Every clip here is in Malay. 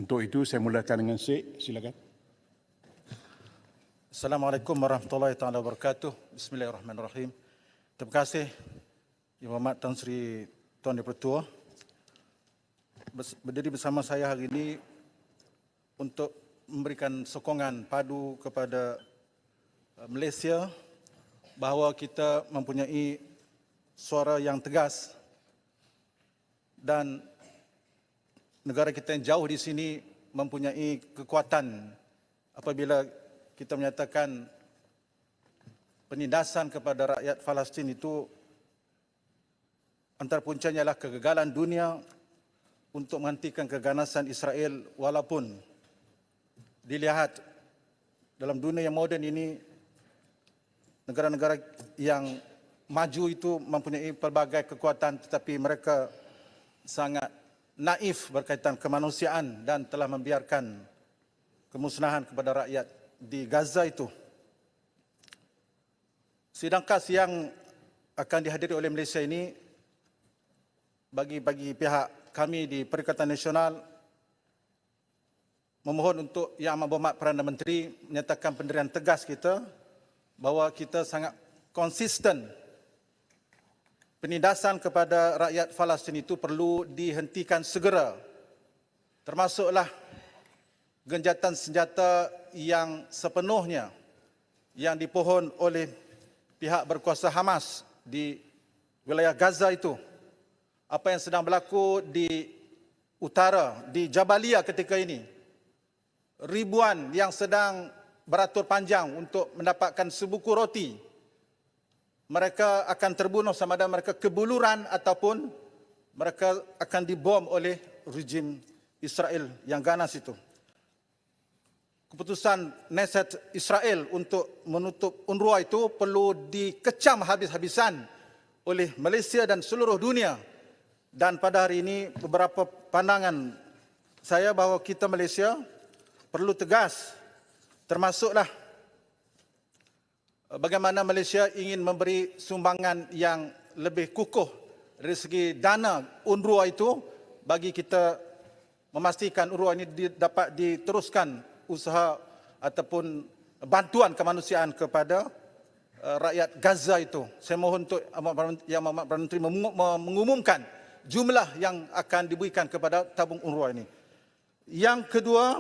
Untuk itu saya mulakan dengan Syekh, silakan. Assalamualaikum warahmatullahi taala wabarakatuh. Bismillahirrahmanirrahim. Terima kasih Yang Berhormat Tan Sri Tuan Dipertua berdiri bersama saya hari ini untuk memberikan sokongan padu kepada Malaysia bahawa kita mempunyai suara yang tegas dan negara kita yang jauh di sini mempunyai kekuatan apabila kita menyatakan penindasan kepada rakyat Palestin itu antara puncanya adalah kegagalan dunia untuk menghentikan keganasan Israel, walaupun dilihat dalam dunia yang moden ini negara-negara yang maju itu mempunyai pelbagai kekuatan tetapi mereka sangat naif berkaitan kemanusiaan dan telah membiarkan kemusnahan kepada rakyat di Gaza itu. Sidang KAS yang akan dihadiri oleh Malaysia ini bagi pihak kami di Perikatan Nasional memohon untuk Yang Amat Berhormat Perdana Menteri menyatakan pendirian tegas kita bahawa kita sangat konsisten. Penindasan kepada rakyat Palestin itu perlu dihentikan segera, termasuklah genjatan senjata yang sepenuhnya yang dipohon oleh pihak berkuasa Hamas di wilayah Gaza itu. Apa yang sedang berlaku di utara, di Jabalia ketika ini, ribuan yang sedang beratur panjang untuk mendapatkan sebuku roti, mereka akan terbunuh sama ada mereka kebuluran ataupun mereka akan dibom oleh rejim Israel yang ganas itu. Keputusan Knesset Israel untuk menutup UNRWA itu perlu dikecam habis-habisan oleh Malaysia dan seluruh dunia. Dan pada hari ini beberapa pandangan saya bahawa kita Malaysia perlu tegas, termasuklah bagaimana Malaysia ingin memberi sumbangan yang lebih kukuh dari segi dana UNRWA itu bagi kita memastikan UNRWA ini dapat diteruskan usaha ataupun bantuan kemanusiaan kepada rakyat Gaza itu. Saya mohon untuk Yang Berhormat Perdana Menteri mengumumkan jumlah yang akan diberikan kepada tabung UNRWA ini. Yang kedua,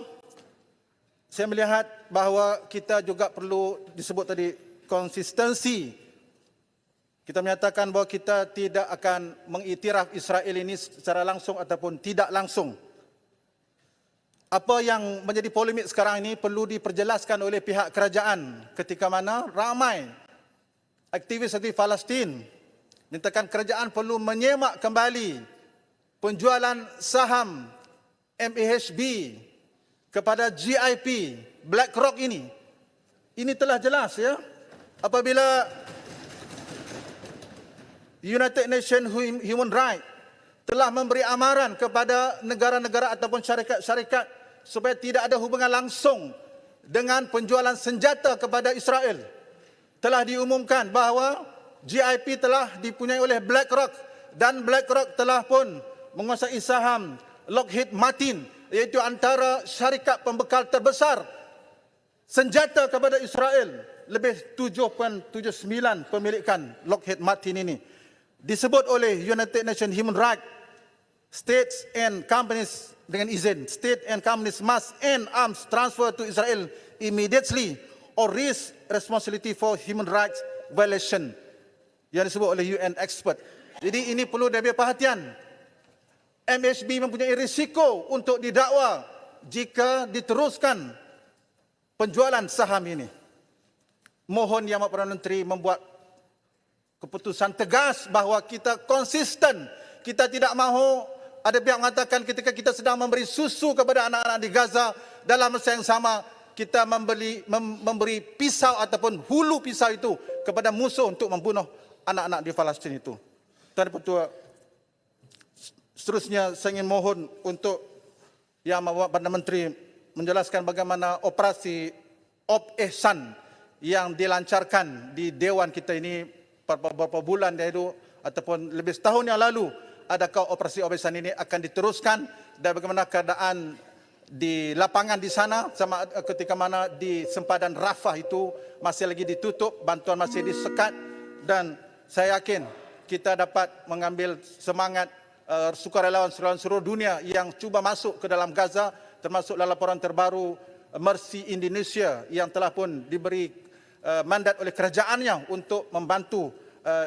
saya melihat bahawa kita juga perlu disebut tadi konsistensi. Kita menyatakan bahawa kita tidak akan mengiktiraf Israel ini secara langsung ataupun tidak langsung. Apa yang menjadi polemik sekarang ini perlu diperjelaskan oleh pihak kerajaan ketika mana ramai aktivis Palestin menyatakan kerajaan perlu menyemak kembali penjualan saham MAHB kepada GIP, BlackRock ini. Ini telah jelas ya. Apabila United Nations Human Rights telah memberi amaran kepada negara-negara ataupun syarikat-syarikat supaya tidak ada hubungan langsung dengan penjualan senjata kepada Israel. Telah diumumkan bahawa GIP telah dipunyai oleh BlackRock dan BlackRock telah pun menguasai saham Lockheed Martin, iaitu antara syarikat pembekal terbesar senjata kepada Israel. Lebih 7.79 pemilikan Lockheed Martin ini. Disebut oleh United Nations Human Rights, states and companies dengan izin, state and companies must end arms transfer to Israel immediately or risk responsibility for human rights violation yang disebut oleh UN expert. Jadi ini perlu diambil perhatian. MAHB mempunyai risiko untuk didakwa jika diteruskan penjualan saham ini. Mohon Yang Amat Perdana Menteri membuat keputusan tegas bahawa kita konsisten. Kita tidak mahu ada pihak mengatakan ketika kita sedang memberi susu kepada anak-anak di Gaza, dalam masa yang sama kita memberi pisau ataupun hulu pisau itu kepada musuh untuk membunuh anak-anak di Palestin itu. Tuan Ketua, seterusnya saya ingin mohon untuk Yang Amat Berhormat Perdana Menteri menjelaskan bagaimana operasi Op Ihsan yang dilancarkan di Dewan kita ini beberapa bulan dahulu ataupun lebih setahun yang lalu. Adakah operasi Op Ihsan ini akan diteruskan dan bagaimana keadaan di lapangan di sana sama ketika mana di sempadan Rafah itu masih lagi ditutup, bantuan masih disekat, dan saya yakin kita dapat mengambil semangat sukarelawan seluruh dunia yang cuba masuk ke dalam Gaza, termasuk dalam laporan terbaru Mercy Indonesia yang telah pun diberi mandat oleh kerajaannya untuk membantu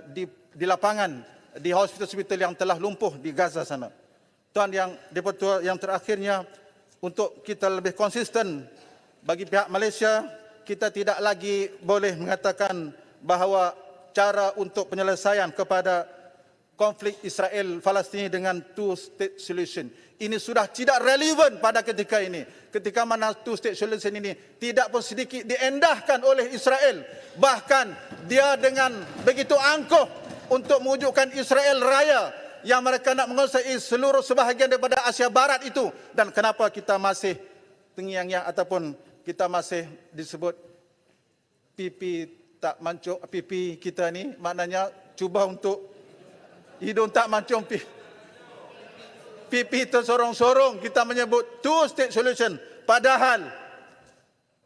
di lapangan, di hospital-hospital yang telah lumpuh di Gaza sana. Tuan yang dipertua, yang terakhirnya, untuk kita lebih konsisten bagi pihak Malaysia, kita tidak lagi boleh mengatakan bahawa cara untuk penyelesaian kepada konflik Israel-Palestin dengan two-state solution ini sudah tidak relevan pada ketika ini. Ketika mana two-state solution ini tidak pun sedikit diendahkan oleh Israel. Bahkan dia dengan begitu angkuh untuk mewujudkan Israel Raya yang mereka nak menguasai seluruh sebahagian daripada Asia Barat itu. Dan kenapa kita masih tengiang-yang ataupun kita masih disebut pipi tak mancung, pipi kita ni maknanya cuba untuk hidung tak mancung, pipi tersorong-sorong, kita menyebut two-state solution. Padahal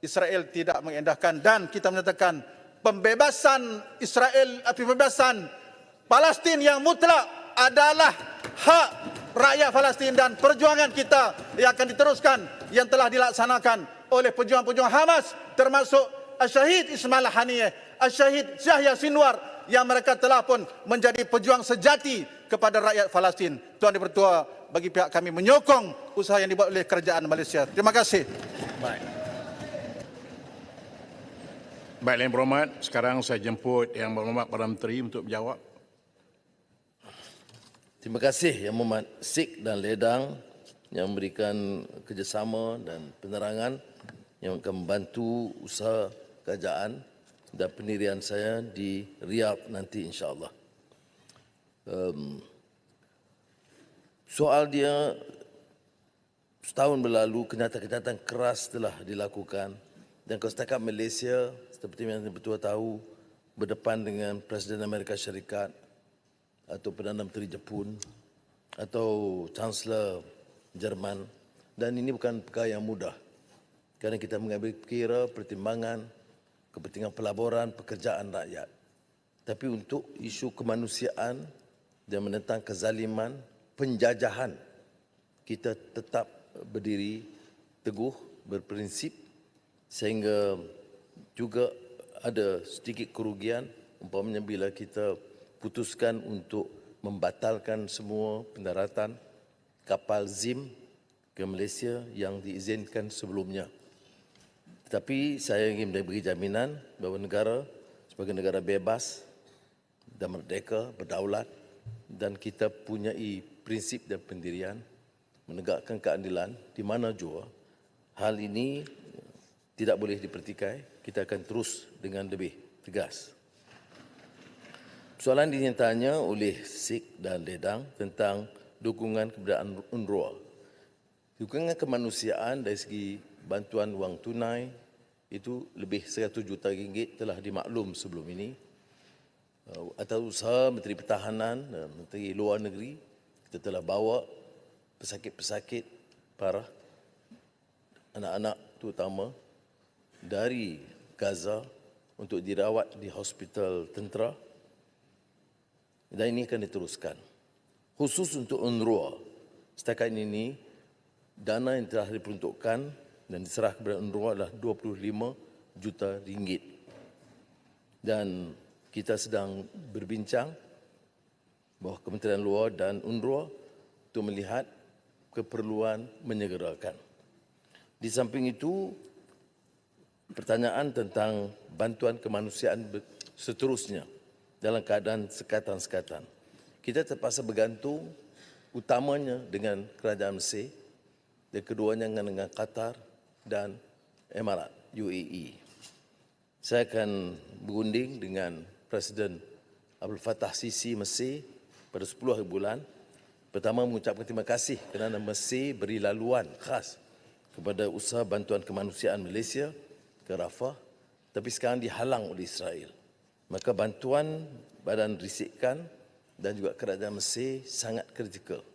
Israel tidak mengendahkan, dan kita menyatakan pembebasan Israel, pembebasan Palestin yang mutlak adalah hak rakyat Palestin, dan perjuangan kita yang akan diteruskan yang telah dilaksanakan oleh pejuang-pejuang Hamas, termasuk Syahid Ismail Haniyeh, Syahid Yahya Sinwar, yang mereka telah pun menjadi pejuang sejati kepada rakyat Palestin. Tuan Dipertua, bagi pihak kami menyokong usaha yang dibuat oleh kerajaan Malaysia. Terima kasih. Baik. Baik, Yang Berhormat, sekarang saya jemput Yang Berhormat Perdana Menteri untuk menjawab. Terima kasih Yang Berhormat Sik dan Ledang yang memberikan kerjasama dan penerangan yang akan membantu usaha kerajaan dan pendirian saya di Riyadh nanti insya-Allah. Soal dia, setahun berlalu kenyataan-kenyataan keras telah dilakukan, dan kalau setakat Malaysia seperti yang Tuan tahu berdepan dengan Presiden Amerika Syarikat atau Perdana Menteri Jepun atau Chancellor Jerman, dan ini bukan perkara yang mudah kerana kita mengambil kira pertimbangan kepentingan pelaburan pekerjaan rakyat. Tapi untuk isu kemanusiaan dan menentang kezaliman, penjajahan, kita tetap berdiri teguh, berprinsip, sehingga juga ada sedikit kerugian umpamanya bila kita putuskan untuk membatalkan semua pendaratan kapal ZIM ke Malaysia yang diizinkan sebelumnya. Tetapi saya ingin memberi jaminan bahawa negara sebagai negara bebas dan merdeka, berdaulat, dan kita punyai prinsip dan pendirian menegakkan keadilan di mana jua, hal ini tidak boleh dipertikai. Kita akan terus dengan lebih tegas. Soalan ditanya oleh Sik dan Ledang tentang dukungan keberadaan UNRWA. Dukungan kemanusiaan dari segi bantuan wang tunai itu lebih 100 juta ringgit telah dimaklum sebelum ini. Atas usaha Menteri Pertahanan dan Menteri Luar Negeri, kita telah bawa pesakit-pesakit parah, anak-anak terutama dari Gaza untuk dirawat di hospital tentera, dan ini akan diteruskan. Khusus untuk UNRWA, setakat ini dana yang telah diperuntukkan dan diserah kepada UNRWA adalah 25 juta ringgit. Dan kita sedang berbincang bahawa Kementerian Luar dan UNRWA untuk melihat keperluan menyegerakan. Di samping itu, pertanyaan tentang bantuan kemanusiaan seterusnya dalam keadaan sekatan-sekatan. Kita terpaksa bergantung utamanya dengan kerajaan Mesir, dan keduanya dengan Qatar dan Emirat UAE. Saya akan berunding dengan Presiden Abdul Fattah Sisi Mesir pada 10 hari bulan. Pertama, mengucapkan terima kasih kerana Mesir beri laluan khas kepada usaha bantuan kemanusiaan Malaysia ke Rafah, tapi sekarang dihalang oleh Israel. Maka bantuan badan risikan dan juga kerajaan Mesir sangat kritikal.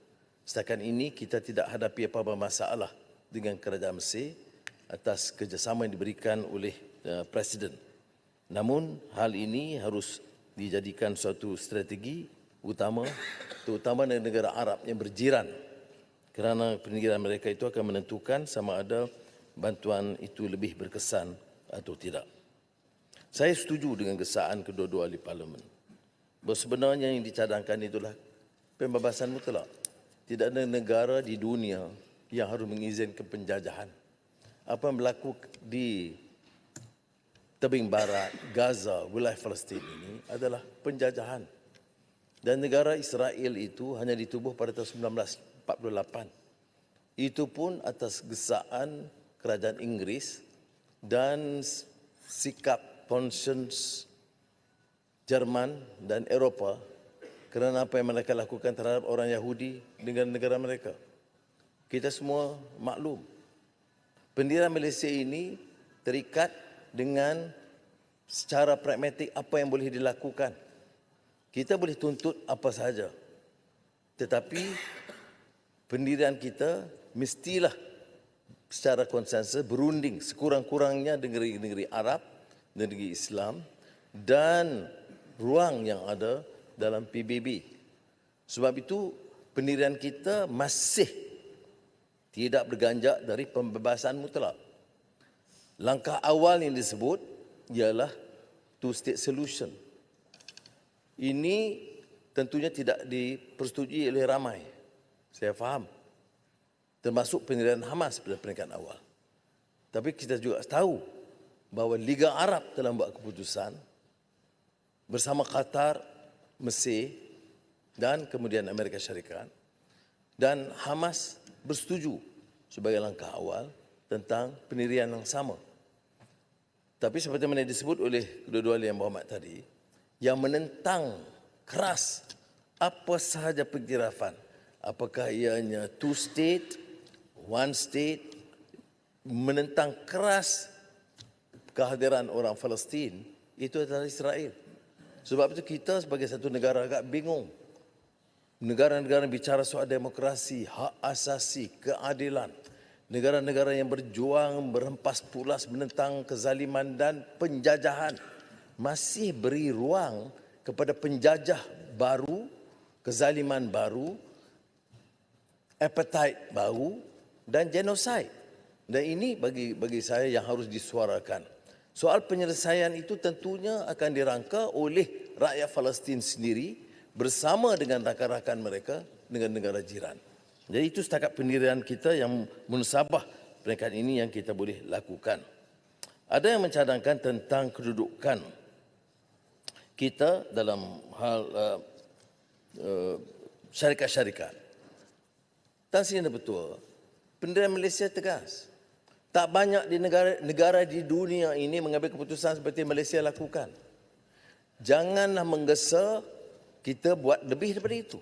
Setakat ini kita tidak hadapi apa-apa masalah dengan kerajaan Mesir atas kerjasama yang diberikan oleh Presiden. Namun hal ini harus dijadikan suatu strategi utama, terutama negara Arab yang berjiran, kerana peninggalan mereka itu akan menentukan sama ada bantuan itu lebih berkesan atau tidak. Saya setuju dengan gesaan kedua-dua ahli parlimen bahawa sebenarnya yang dicadangkan itulah pembebasan mutlak. Tidak ada negara di dunia yang harus mengizinkan penjajahan. Apa yang berlaku di tebing barat, Gaza, wilayah Palestin ini adalah penjajahan. Dan negara Israel itu hanya ditubuh pada tahun 1948. Itu pun atas gesaan kerajaan Inggris dan sikap conscience Jerman dan Eropah kerana apa yang mereka lakukan terhadap orang Yahudi dengan negara mereka. Kita semua maklum. Pendirian Malaysia ini terikat dengan secara pragmatik apa yang boleh dilakukan. Kita boleh tuntut apa sahaja. Tetapi pendirian kita mestilah secara konsensus berunding sekurang-kurangnya negeri-negeri Arab, negeri Islam dan ruang yang ada dalam PBB. Sebab itu pendirian kita masih tidak berganjak dari pembebasan mutlak. Langkah awal yang disebut ialah two-state solution. Ini tentunya tidak dipersetujui oleh ramai. Saya faham. Termasuk pendirian Hamas pada peringkat awal. Tapi kita juga tahu bahawa Liga Arab telah membuat keputusan bersama Qatar, Mesir dan kemudian Amerika Syarikat. Dan Hamas bersetuju sebagai langkah awal tentang pendirian yang sama. Tapi seperti mana disebut oleh kedua-dua yang berhormat tadi, yang menentang keras apa sahaja pengiktirafan, apakah ianya two state, one state, menentang keras kehadiran orang Palestin, itu adalah Israel. Sebab itu kita sebagai satu negara agak bingung. Negara-negara bicara soal demokrasi, hak asasi, keadilan. Negara-negara yang berjuang berhempas pulas menentang kezaliman dan penjajahan masih beri ruang kepada penjajah baru, kezaliman baru, appetite baru dan genosid. Dan ini bagi saya yang harus disuarakan. Soal penyelesaian itu tentunya akan dirangka oleh rakyat Palestin sendiri bersama dengan rakan-rakan mereka dengan negara jiran. Jadi itu setakat pendirian kita yang munasabah peringkat ini yang kita boleh lakukan. Ada yang mencadangkan tentang kedudukan kita dalam hal syarikat-syarikat. Tan Sri betul, pendirian Malaysia tegas. Tak banyak di negara di dunia ini mengambil keputusan seperti Malaysia lakukan. Janganlah menggesa kita buat lebih daripada itu.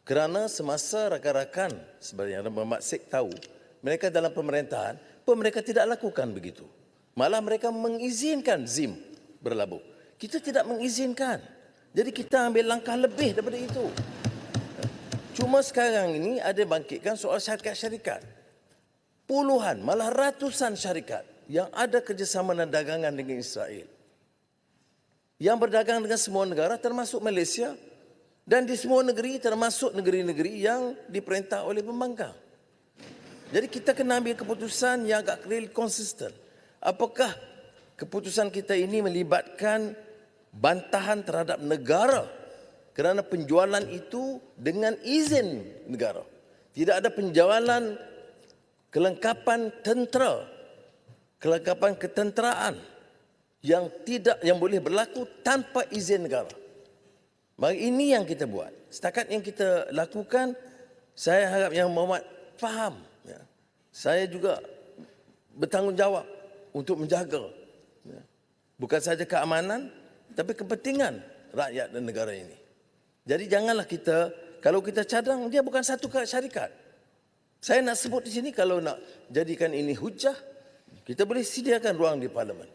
Kerana semasa rakan-rakan, seperti yang Muhammad Sheikh tahu, mereka dalam pemerintahan, pun mereka tidak lakukan begitu. Malah mereka mengizinkan ZIM berlabuh. Kita tidak mengizinkan. Jadi kita ambil langkah lebih daripada itu. Cuma sekarang ini ada bangkitkan soal syarikat-syarikat. Puluhan, malah ratusan syarikat yang ada kerjasama dan dagangan dengan Israel. Yang berdagang dengan semua negara termasuk Malaysia dan di semua negeri termasuk negeri-negeri yang diperintah oleh pembangkang. Jadi kita kena ambil keputusan yang agak real konsisten. Apakah keputusan kita ini melibatkan bantahan terhadap negara kerana penjualan itu dengan izin negara. Tidak ada penjualan kelengkapan tentera, kelengkapan ketenteraan yang boleh berlaku tanpa izin negara. Maka ini yang kita buat. Setakat yang kita lakukan, saya harap yang Muhammad faham. Ya. Saya juga bertanggungjawab untuk menjaga. Ya. Bukan sahaja keamanan, tapi kepentingan rakyat dan negara ini. Jadi janganlah kita, kalau kita cadang, dia bukan satu syarikat. Saya nak sebut di sini, kalau nak jadikan ini hujah, kita boleh sediakan ruang di parlimen.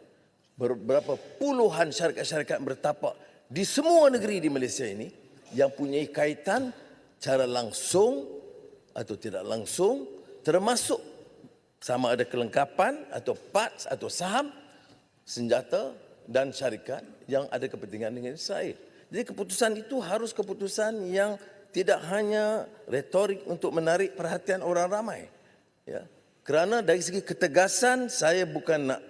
Berapa puluhan syarikat-syarikat bertapak di semua negeri di Malaysia ini yang punya kaitan cara langsung atau tidak langsung, termasuk sama ada kelengkapan atau parts atau saham, senjata dan syarikat yang ada kepentingan dengan Israel. Jadi keputusan itu harus keputusan yang tidak hanya retorik untuk menarik perhatian orang ramai. Ya. Kerana dari segi ketegasan, saya bukan nak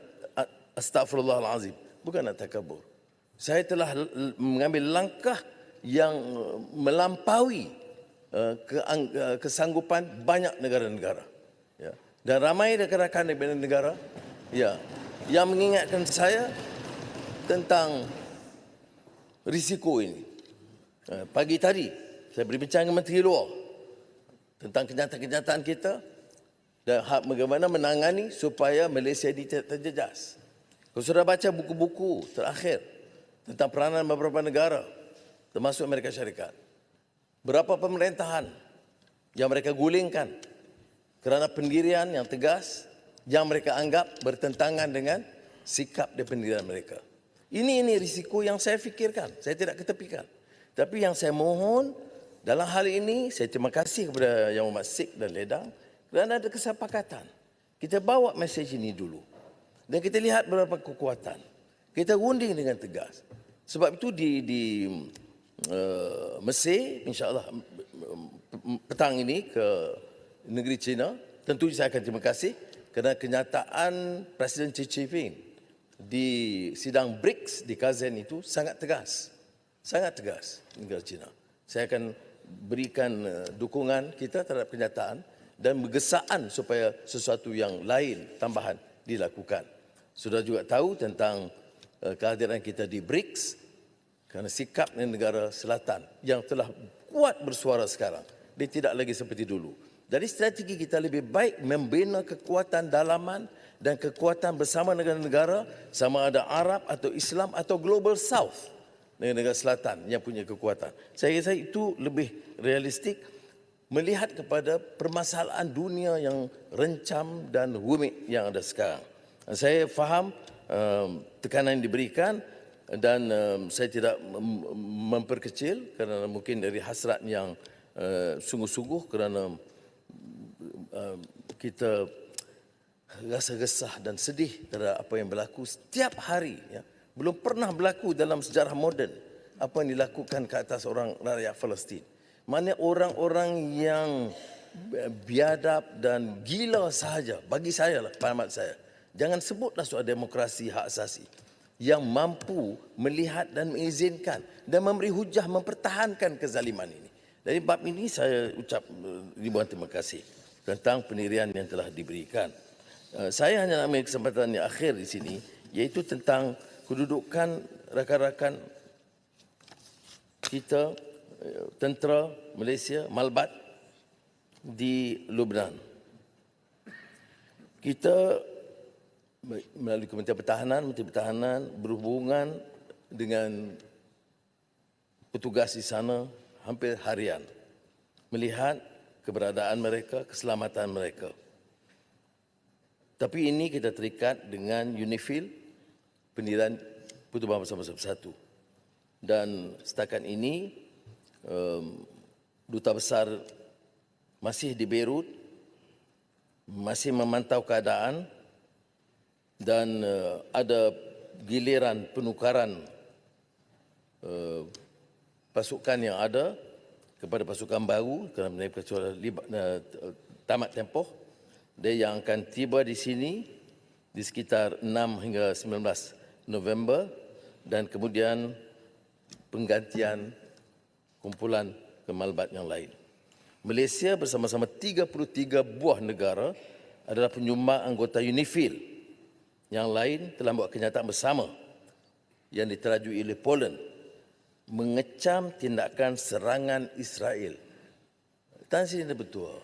astagfirullahalazim, bukan nak takabur. Saya telah mengambil langkah yang melampaui kesanggupan banyak negara-negara. Ya. Dan ramai rakan-rakan dari negara ya, yang mengingatkan saya tentang risiko ini. Pagi tadi, saya berbincang dengan Menteri Luar tentang kenyataan-kenyataan kita dan bagaimana menangani supaya Malaysia ini tidak terjejas. Kalau sudah baca buku-buku terakhir tentang peranan beberapa negara, termasuk Amerika Syarikat, berapa pemerintahan yang mereka gulingkan kerana pendirian yang tegas yang mereka anggap bertentangan dengan sikap dan pendirian mereka. Ini risiko yang saya fikirkan, saya tidak ketepikan. Tapi yang saya mohon dalam hal ini, saya terima kasih kepada Yang Hormat Sik dan Ledang kerana ada kesepakatan. Kita bawa mesej ini dulu. Dan kita lihat beberapa kekuatan. Kita runding dengan tegas. Sebab itu di Mesir, insyaAllah petang ini ke negeri China, tentu saya akan terima kasih kerana kenyataan Presiden Xi Jinping di sidang BRICS di Kazan itu sangat tegas. Sangat tegas negara China. Saya akan berikan dukungan kita terhadap kenyataan dan bergesaan supaya sesuatu yang lain tambahan dilakukan. Sudah juga tahu tentang kehadiran kita di BRICS kerana sikap negara selatan yang telah kuat bersuara sekarang. Dia tidak lagi seperti dulu. Jadi strategi kita lebih baik membina kekuatan dalaman dan kekuatan bersama negara-negara, sama ada Arab atau Islam atau Global South, negara-negara selatan yang punya kekuatan. Saya rasa itu lebih realistik melihat kepada permasalahan dunia yang rencam dan rumit yang ada sekarang. Saya faham tekanan yang diberikan dan saya tidak memperkecil kerana mungkin dari hasrat yang sungguh-sungguh kerana kita rasa resah dan sedih terhadap apa yang berlaku setiap hari. Ya. Belum pernah berlaku dalam sejarah moden apa yang dilakukan ke atas orang rakyat Palestin. Mana orang-orang yang biadab dan gila sahaja, bagi saya lah, pendapat saya. Jangan sebutlah soal demokrasi hak asasi yang mampu melihat dan mengizinkan dan memberi hujah mempertahankan kezaliman ini. Dari bab ini saya ucap ribuan terima kasih tentang pendirian yang telah diberikan. Saya hanya nak ambil kesempatan yang akhir di sini, iaitu tentang kedudukan rakan-rakan kita, tentera Malaysia, Malbat di Lubnan. Kita melalui Menteri Pertahanan berhubungan dengan petugas di sana hampir harian, melihat keberadaan mereka, keselamatan mereka. Tapi ini kita terikat dengan UNIFIL, pendirian Pertubuhan Bersama Bersatu. Dan setakat ini, Duta Besar masih di Beirut, masih memantau keadaan dan ada giliran penukaran pasukan yang ada kepada pasukan baru kerana mereka tamat tempoh. Dia yang akan tiba di sini di sekitar 6 hingga 19 November dan kemudian penggantian kumpulan ke Malbat yang lain. Malaysia bersama-sama 33 buah negara adalah penyumbang anggota UNIFIL. Yang lain telah membuat kenyataan bersama yang diterajui oleh Poland mengecam tindakan serangan Israel. Tan Sri betul.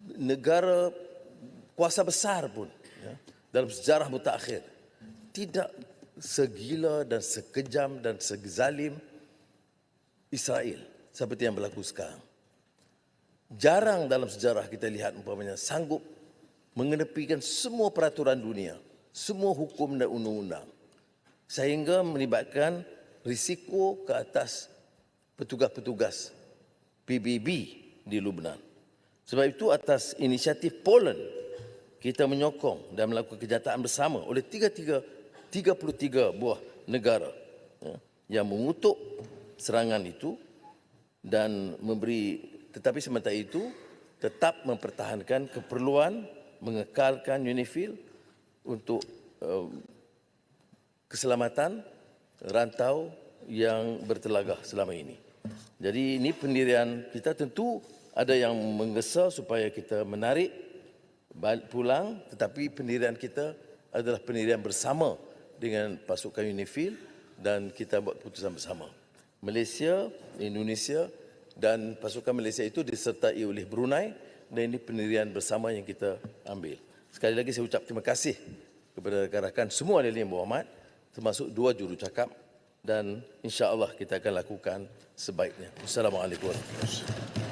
Negara kuasa besar pun ya, dalam sejarah mutakhir tidak segila dan sekejam dan sezalim Israel seperti yang berlaku sekarang. Jarang dalam sejarah kita lihat umpamanya sanggup mengenepikan semua peraturan dunia, semua hukum dan undang-undang, sehingga melibatkan risiko ke atas petugas-petugas PBB di Lubnan. Sebab itu atas inisiatif Poland, kita menyokong dan melakukan kenyataan bersama oleh 33 buah negara yang mengutuk serangan itu dan tetapi sementara itu tetap mempertahankan keperluan mengekalkan UNIFIL untuk keselamatan rantau yang bertelagah selama ini. Jadi ini pendirian kita tentu ada yang menggesa supaya kita menarik balik pulang, tetapi pendirian kita adalah pendirian bersama dengan pasukan UNIFIL dan kita buat keputusan bersama. Malaysia, Indonesia dan pasukan Malaysia itu disertai oleh Brunei dan ini pendirian bersama yang kita ambil. Sekali lagi saya ucap terima kasih kepada rakan-rakan semua ahli yang berhormat, termasuk 2 jurucakap dan insya-Allah kita akan lakukan sebaiknya. Assalamualaikum warahmatullahi wabarakatuh.